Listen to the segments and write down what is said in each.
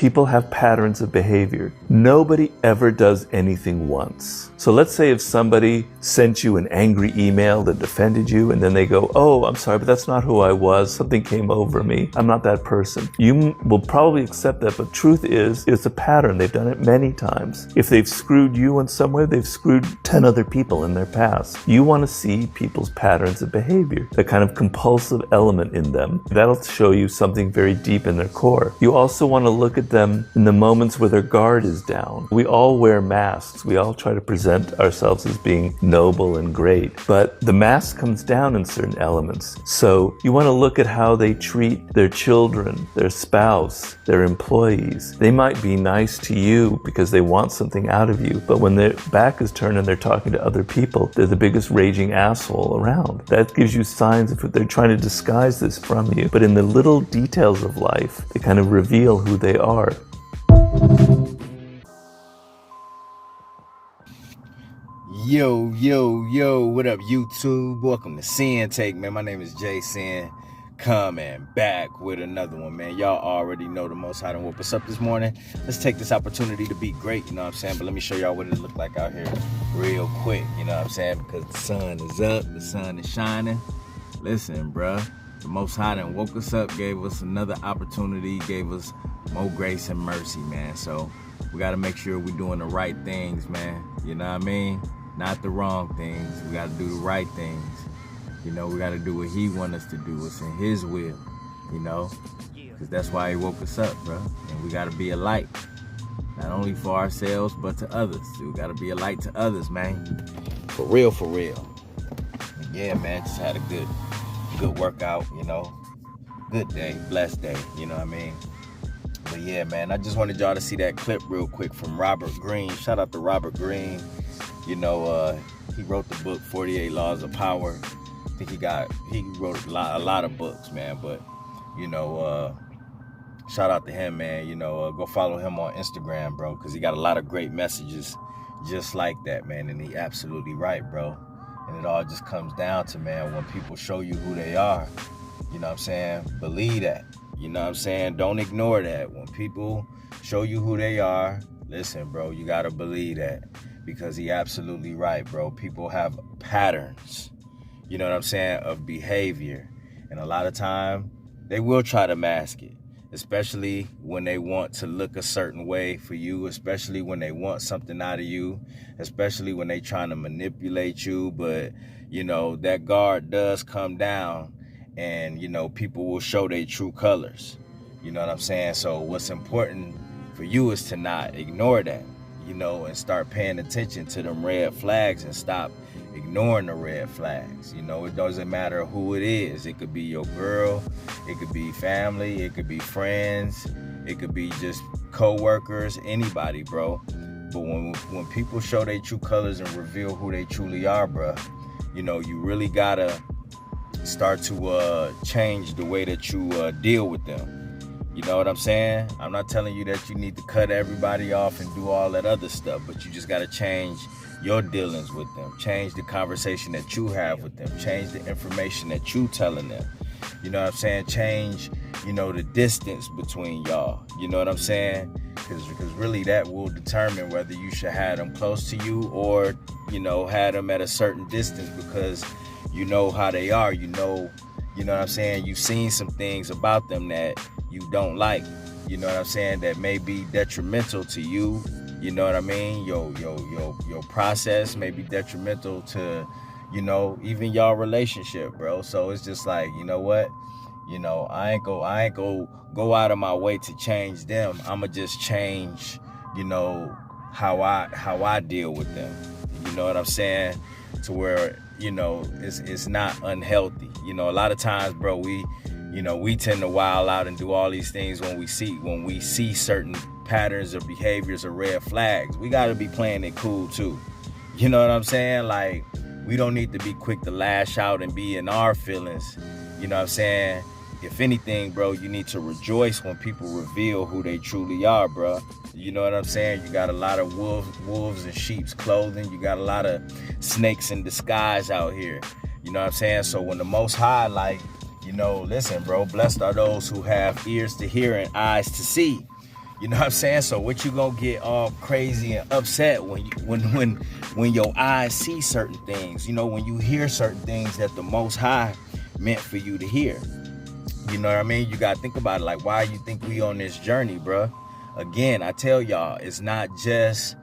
People have patterns of behavior. Nobody ever does anything once. So let's say if somebody sent you an angry email that offended you, and then they go, oh, I'm sorry, but that's not who I was. Something came over me. I'm not that person. You will probably accept that, but truth is, it's a pattern. They've done it many times. If they've screwed you in some way, they've screwed 10 other people in their past. You want to see people's patterns of behavior, the kind of compulsive element in them. That'll show you something very deep in their core. You also want to look at them in the moments where their guard is down. We all wear masks. We all try to present ourselves as being noble and great, but the mask comes down in certain elements. So you want to look at how they treat their children, their spouse, their employees. They might be nice to you because they want something out of you, but when their back is turned and they're talking to other people, they're the biggest raging asshole around. That gives you signs of they're trying to disguise this from you, but in the little details of life, they kind of reveal who they are. Yo, what up, YouTube? Welcome to Sinn-Take, man. My name is Jason. Coming back with another one, man. Y'all already know the Most High done woke us up this morning. Let's take this opportunity to be great, you know what I'm saying? But let me show y'all what it look like out here real quick, you know what I'm saying? Because the sun is up, the sun is shining. Listen, bruh, the Most High done woke us up, gave us another opportunity, gave us more grace and mercy, man. So we got to make sure we're doing the right things, man. You know what I mean? Not the wrong things. We got to do the right things. You know, we got to do what he wants us to do. It's in his will, you know, because that's why he woke us up, bro. And we got to be a light, not only for ourselves, but to others. We got to be a light to others, man. For real, for real. And yeah, man, just had a good workout, you know. Good day, blessed day, you know what I mean? But yeah, man, I just wanted y'all to see that clip real quick from Robert Greene. Shout out to Robert Greene. You know, he wrote the book 48 Laws of Power. I think he wrote a lot of books, man. But you know, shout out to him, man. You know, go follow him on Instagram, bro, because he got a lot of great messages just like that, man. And he absolutely right, bro. And it all just comes down to, man, when people show you who they are, you know what I'm saying? Believe that. You know what I'm saying? Don't ignore that. When people show you who they are, listen, bro, you got to believe that. Because he absolutely right, bro. People have patterns, you know what I'm saying, of behavior. And a lot of time, they will try to mask it, especially when they want to look a certain way for you, especially when they want something out of you, especially when they trying to manipulate you. But, you know, that guard does come down and, you know, people will show their true colors. You know what I'm saying? So what's important for you is to not ignore that. You know, and start paying attention to them red flags and stop ignoring the red flags. You know, it doesn't matter who it is. It could be your girl, it could be family, it could be friends, it could be just co-workers, anybody, bro. But when people show their true colors and reveal who they truly are, bro, you know, you really gotta start to change the way that you deal with them. You know what I'm saying? I'm not telling you that you need to cut everybody off and do all that other stuff, but you just got to change your dealings with them. Change the conversation that you have with them. Change the information that you telling them. You know what I'm saying? Change, you know, the distance between y'all. You know what I'm saying? Because really that will determine whether you should have them close to you or, you know, have them at a certain distance because you know how they are. You know what I'm saying? You've seen some things about them that you don't like, you know what I'm saying, that may be detrimental to you, you know what I mean, your process may be detrimental to, you know, even y'all relationship, bro. So it's just like, you know what, you know, I ain't go out of my way to change them. I'ma just change, you know, how I deal with them, you know what I'm saying, to where, you know, it's not unhealthy. You know, a lot of times, bro, we tend to wild out and do all these things when we see certain patterns or behaviors or red flags. We got to be playing it cool too. You know what I'm saying? Like, we don't need to be quick to lash out and be in our feelings. You know what I'm saying? If anything, bro, you need to rejoice when people reveal who they truly are, bro. You know what I'm saying? You got a lot of wolves in sheep's clothing. You got a lot of snakes in disguise out here. You know what I'm saying? So when the Most High, like, you know, listen, bro, blessed are those who have ears to hear and eyes to see. You know what I'm saying? So what you gonna get all crazy and upset when your eyes see certain things, you know, when you hear certain things that the Most High meant for you to hear. You know what I mean? You gotta think about it, like, why you think we on this journey, bruh? Again, I tell y'all, it's not just,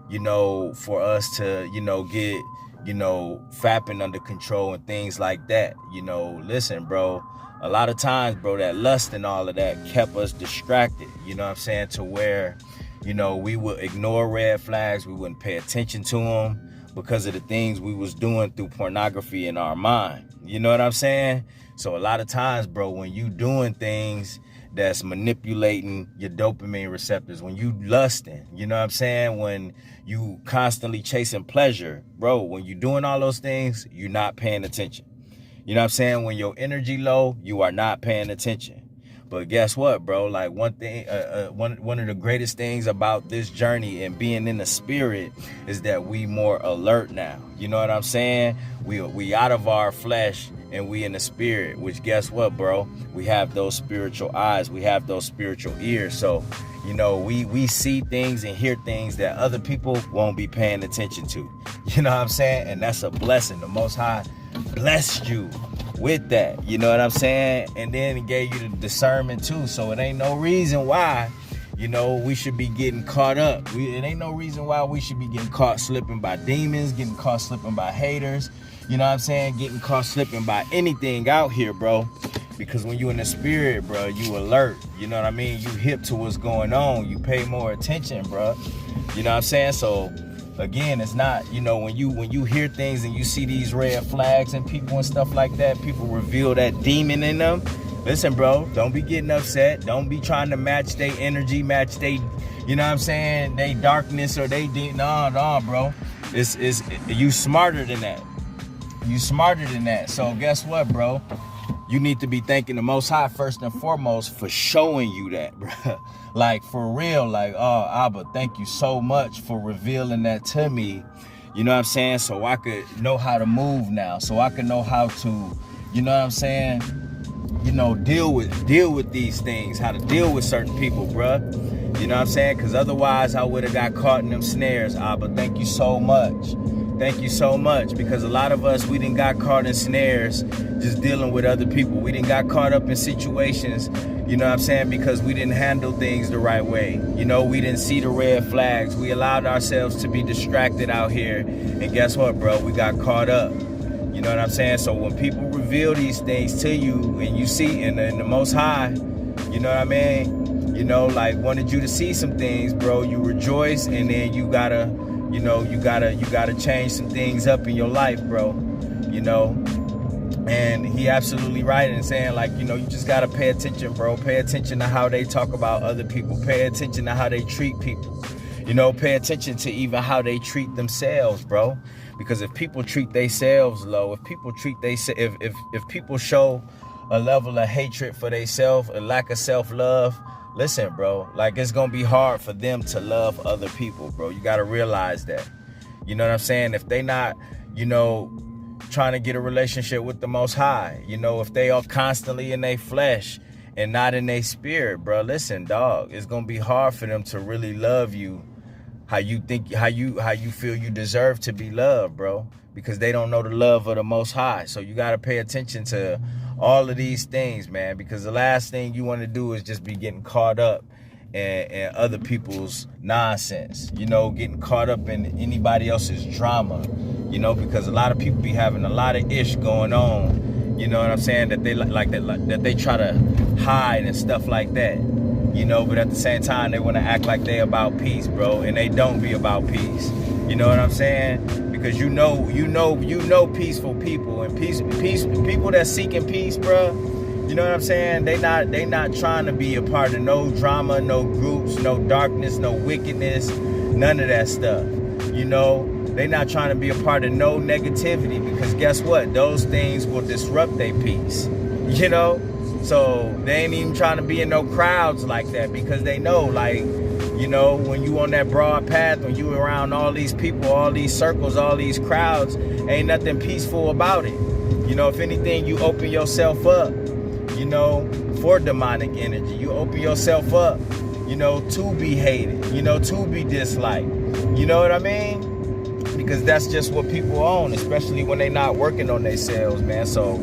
you know, for us to, you know, get, you know, fapping under control and things like that. You know, listen, bro, a lot of times, bro, that lust and all of that kept us distracted, you know what I'm saying, to where, you know, we would ignore red flags, we wouldn't pay attention to them because of the things we was doing through pornography in our mind. You know what I'm saying? So a lot of times, bro, when you doing things that's manipulating your dopamine receptors, when you lusting, you know what I'm saying? When you constantly chasing pleasure, bro, when you doing all those things, you're not paying attention. You know what I'm saying? When your energy low, you are not paying attention. But guess what, bro? Like one thing, one of the greatest things about this journey and being in the spirit is that we more alert now. You know what I'm saying? We out of our flesh and we in the spirit, which guess what, bro? We have those spiritual eyes. We have those spiritual ears. So, you know, we see things and hear things that other people won't be paying attention to. You know what I'm saying? And that's a blessing. The Most High blessed you with that, you know what I'm saying? And then he gave you the discernment too. So it ain't no reason why, you know, we should be getting caught up. It ain't no reason why we should be getting caught slipping by demons, getting caught slipping by haters, you know what I'm saying? Getting caught slipping by anything out here, bro. Because when you in the spirit, bro, you alert, you know what I mean? You hip to what's going on. You pay more attention, bro. You know what I'm saying? So again, it's not, you know, when you hear things and you see these red flags and people and stuff like that, people reveal that demon in them. Listen, bro, don't be getting upset. Don't be trying to match their energy, match they, you know what I'm saying, they darkness or they no, bro. It's you smarter than that. You smarter than that. So guess what, bro? You need to be thanking the Most High first and foremost for showing you that, bro. Like, for real, like, oh, Abba, thank you so much for revealing that to me. You know what I'm saying? So I could know how to move now. So I could know how to, you know what I'm saying? You know, deal with these things, how to deal with certain people, bruh. You know what I'm saying? Because otherwise I would have got caught in them snares, Abba. Thank you so much. Thank you so much, because a lot of us, we didn't got caught in snares just dealing with other people. We didn't got caught up in situations, you know what I'm saying, because we didn't handle things the right way. You know, we didn't see the red flags. We allowed ourselves to be distracted out here. And guess what, bro? We got caught up. You know what I'm saying? So when people reveal these things to you and you see in the Most High, you know what I mean? You know, like wanted you to see some things, bro. You rejoice, and then you gotta, you know, you gotta change some things up in your life, bro. You know, and he absolutely right in saying, like, you know, you just gotta pay attention, bro. Pay attention to how they talk about other people. Pay attention to how they treat people. You know, pay attention to even how they treat themselves, bro. Because if people treat themselves low, if people treat if people show a level of hatred for themselves, a lack of self-love, listen, bro, like, it's gonna be hard for them to love other people, bro. You gotta realize that. You know what I'm saying? If they not, you know, trying to get a relationship with the Most High, you know, if they are constantly in their flesh and not in their spirit, bro, listen, dog, it's gonna be hard for them to really love you how you think, how you feel you deserve to be loved, bro, because they don't know the love of the Most High. So you gotta pay attention to all of these things, man, because the last thing you want to do is just be getting caught up in other people's nonsense, you know, getting caught up in anybody else's drama, you know, because a lot of people be having a lot of ish going on, you know what I'm saying, that they that they try to hide and stuff like that, you know, but at the same time they want to act like they about peace, bro, and they don't be about peace. You know what I'm saying? Because you know peaceful people and peace people that seeking peace, bro. You know what I'm saying? They not trying to be a part of no drama, no groups, no darkness, no wickedness, none of that stuff. You know, they not trying to be a part of no negativity, because guess what? Those things will disrupt their peace. You know? So they ain't even trying to be in no crowds like that, because they know, like, you know, when you on that broad path, when you around all these people, all these circles, all these crowds, ain't nothing peaceful about it. You know, if anything, you open yourself up, you know, for demonic energy. You open yourself up, to be hated, to be disliked. You know what I mean? Because that's just what people own, especially when they not working on themselves, man. So,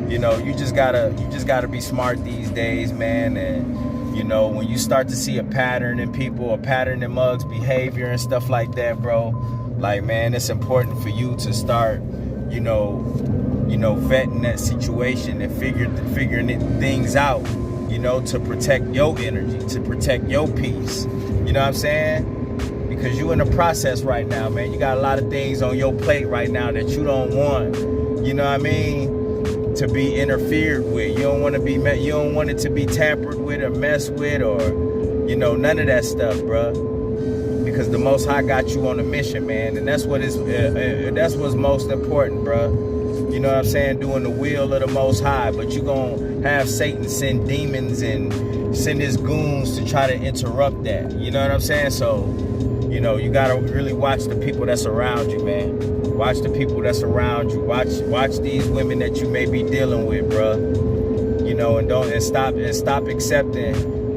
you just gotta be smart these days, man. And when you start to see a pattern in people, a pattern in mugs behavior and stuff like that, bro, like, man, it's important for you to start, vetting that situation and figuring things out, to protect your energy, to protect your peace. You know what I'm saying? Because you in the process right now, man. You got a lot of things on your plate right now that you don't want, to be interfered with. You don't want to be you don't want it to be tampered with or messed with or, none of that stuff, bruh. Because the Most High got you on a mission, man, and that's what's most important, bruh. You know what I'm saying? Doing the will of the Most High, but you gonna have Satan send demons and send his goons to try to interrupt that. You know what I'm saying? So, you gotta really watch the people that's around you, man. Watch the people that's around you. Watch these women that you may be dealing with, bruh. And stop accepting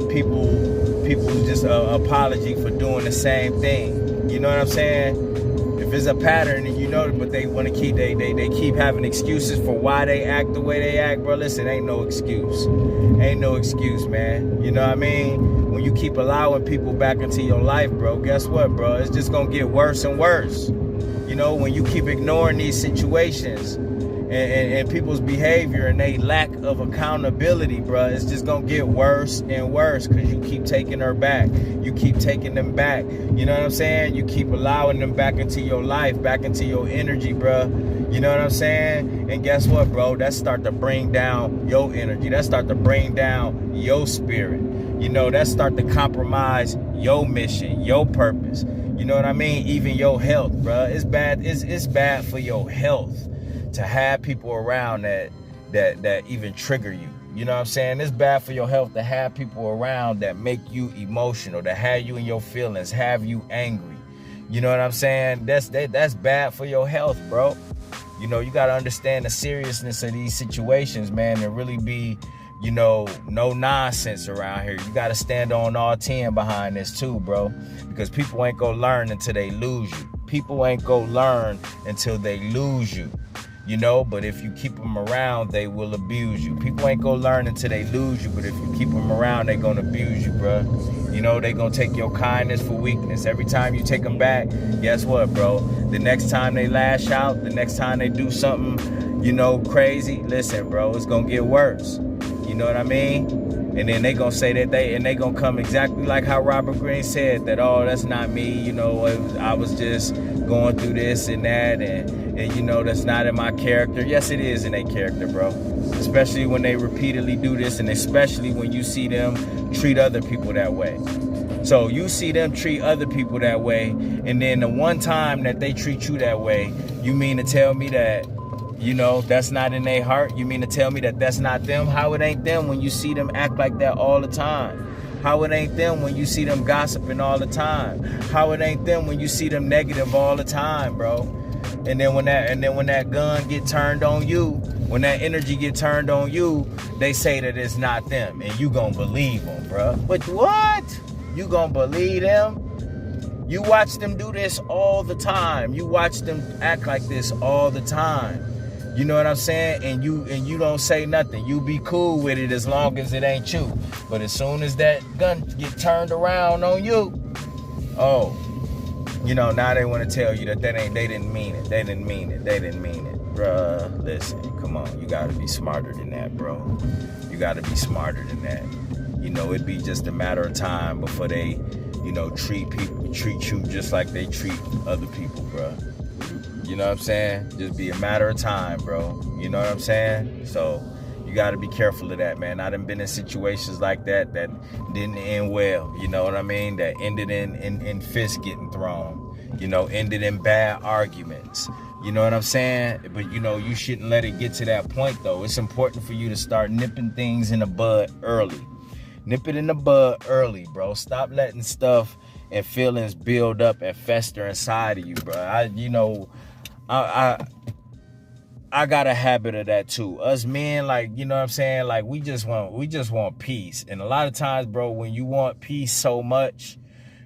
people's just apology for doing the same thing. You know what I'm saying? If it's a pattern and but they want to keep they keep having excuses for why they act the way they act, bro. Listen, ain't no excuse, man. You know what I mean? When you keep allowing people back into your life, bro, guess what, bro? It's just gonna get worse and worse. When you keep ignoring these situations and people's behavior and they lack of accountability, bro, it's just gonna get worse and worse because you keep taking her back. You keep taking them back. You know what I'm saying? You keep allowing them back into your life, back into your energy, bro. You know what I'm saying? And guess what, bro? That start to bring down your energy. That start to bring down your spirit. That start to compromise your mission, your purpose. You know what I mean? Even your health, bro. It's bad. It's bad for your health to have people around that even trigger you. You know what I'm saying? It's bad for your health to have people around that make you emotional, that have you in your feelings, have you angry. You know what I'm saying? That's bad for your health, bro. You got to understand the seriousness of these situations, man, and really be, no nonsense around here. You got to stand on all 10 behind this too, bro, because people ain't gonna learn until they lose you. People ain't gonna learn until they lose you. But if you keep them around, they will abuse you. People ain't gonna learn until they lose you, but if you keep them around, they gonna abuse you, bro. They gonna take your kindness for weakness. Every time you take them back, guess what, bro? The next time they lash out, the next time they do something, crazy, listen, bro, it's gonna get worse. You know what I mean? And then they gonna say that they gonna come exactly like how Robert Greene said that, oh, that's not me, I was just going through this and that, and that's not in my character. Yes, it is in their character, bro. Especially when they repeatedly do this, and especially when you see them treat other people that way. So you see them treat other people that way, and then the one time that they treat you that way, you mean to tell me that that's not in their heart? You mean to tell me that that's not them? How it ain't them when you see them act like that all the time? How it ain't them when you see them gossiping all the time? How it ain't them when you see them negative all the time, bro? And then when that gun get turned on you, when that energy get turned on you, they say that it's not them, and you gonna believe them, bro. But what? You gonna believe them? You watch them do this all the time. You watch them act like this all the time. You know what I'm saying? And you don't say nothing. You be cool with it as long as it ain't you. But as soon as that gun get turned around on you, oh, now they want to tell you that they didn't mean it. They didn't mean it. Bruh, listen, come on. You got to be smarter than that, bro. You got to be smarter than that. It'd be just a matter of time before they, treat you just like they treat other people, bro. You know what I'm saying? Just be a matter of time, bro. You know what I'm saying? So you got to be careful of that, man. I done been in situations like that didn't end well. You know what I mean? That ended in fists getting thrown. Ended in bad arguments. You know what I'm saying? But, you shouldn't let it get to that point, though. It's important for you to start nipping things in the bud early. Nip it in the bud early, bro. Stop letting stuff and feelings build up and fester inside of you, bro. I got a habit of that too. Us men, like, you know what I'm saying? Like, we just want peace. And a lot of times, bro, when you want peace so much,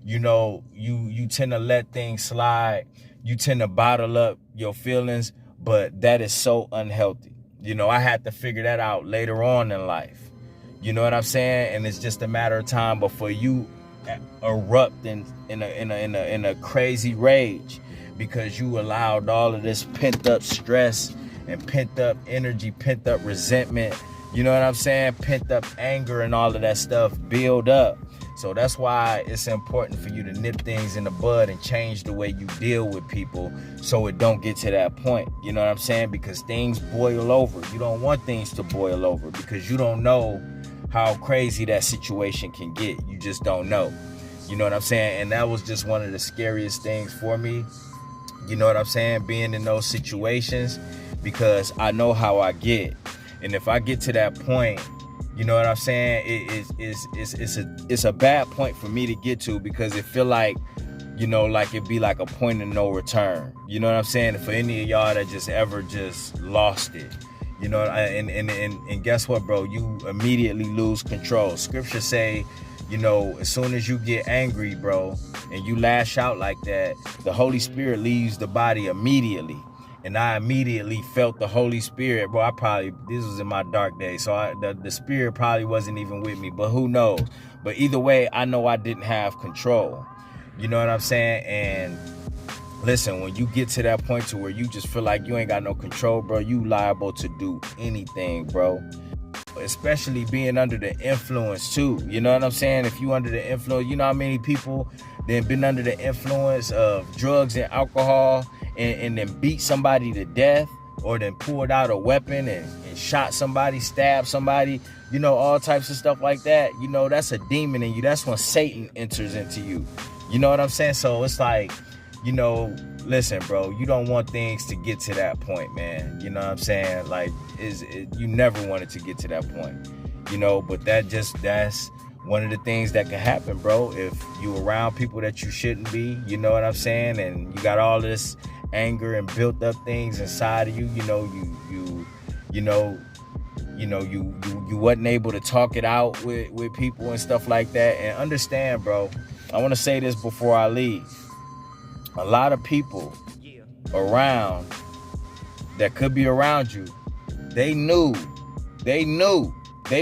you know, you tend to let things slide. You tend to bottle up your feelings, but that is so unhealthy. You know, I had to figure that out later on in life. You know what I'm saying? And it's just a matter of time before you erupt in a crazy rage because you allowed all of this pent up stress and pent up energy, pent up resentment, you know what I'm saying? Pent up anger and all of that stuff build up. So that's why it's important for you to nip things in the bud and change the way you deal with people so it don't get to that point. You know what I'm saying? Because things boil over. You don't want things to boil over because you don't know how crazy that situation can get. You just don't know. You know what I'm saying? And that was just one of the scariest things for me. You know what I'm saying? Being in those situations, because I know how I get. And if I get to that point, you know what I'm saying? It's a bad point for me to get to because it feel like, you know, like it be like a point of no return. You know what I'm saying? For any of y'all that just ever just lost it, you know, and guess what, bro? You immediately lose control. Scripture say, you know, as soon as you get angry, bro, and you lash out like that, the Holy Spirit leaves the body immediately. And I immediately felt the Holy Spirit, bro. This was in my dark days, so the Spirit probably wasn't even with me, but who knows? But either way, I know I didn't have control. You know what I'm saying? And listen, when you get to that point to where you just feel like you ain't got no control, bro, you liable to do anything, bro. Especially being under the influence too. You know what I'm saying? If you under the influence, you know how many people then been under the influence of drugs and alcohol and then beat somebody to death, or then pulled out a weapon and shot somebody, stabbed somebody, you know, all types of stuff like that. You know, that's a demon in you. That's when Satan enters into you. You know what I'm saying? So it's like, you know, listen, bro, you don't want things to get to that point, man. You know what I'm saying? Like, you never want it to get to that point, you know, but that's one of the things that can happen, bro, if you around people that you shouldn't be, you know what I'm saying? And you got all this anger and built up things inside of you, you know, you wasn't able to talk it out with people and stuff like that. And understand, bro, I want to say this before I leave. A lot of people around that could be around you, they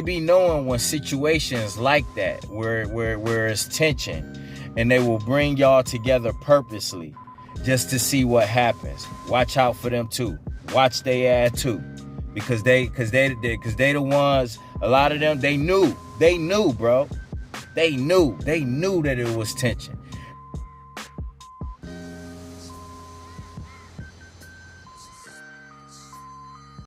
be knowing when situations like that, where it's tension, and they will bring y'all together purposely just to see what happens. Watch out for them too. Watch they ass too, because they the ones. A lot of them, they knew, bro. They knew that it was tension.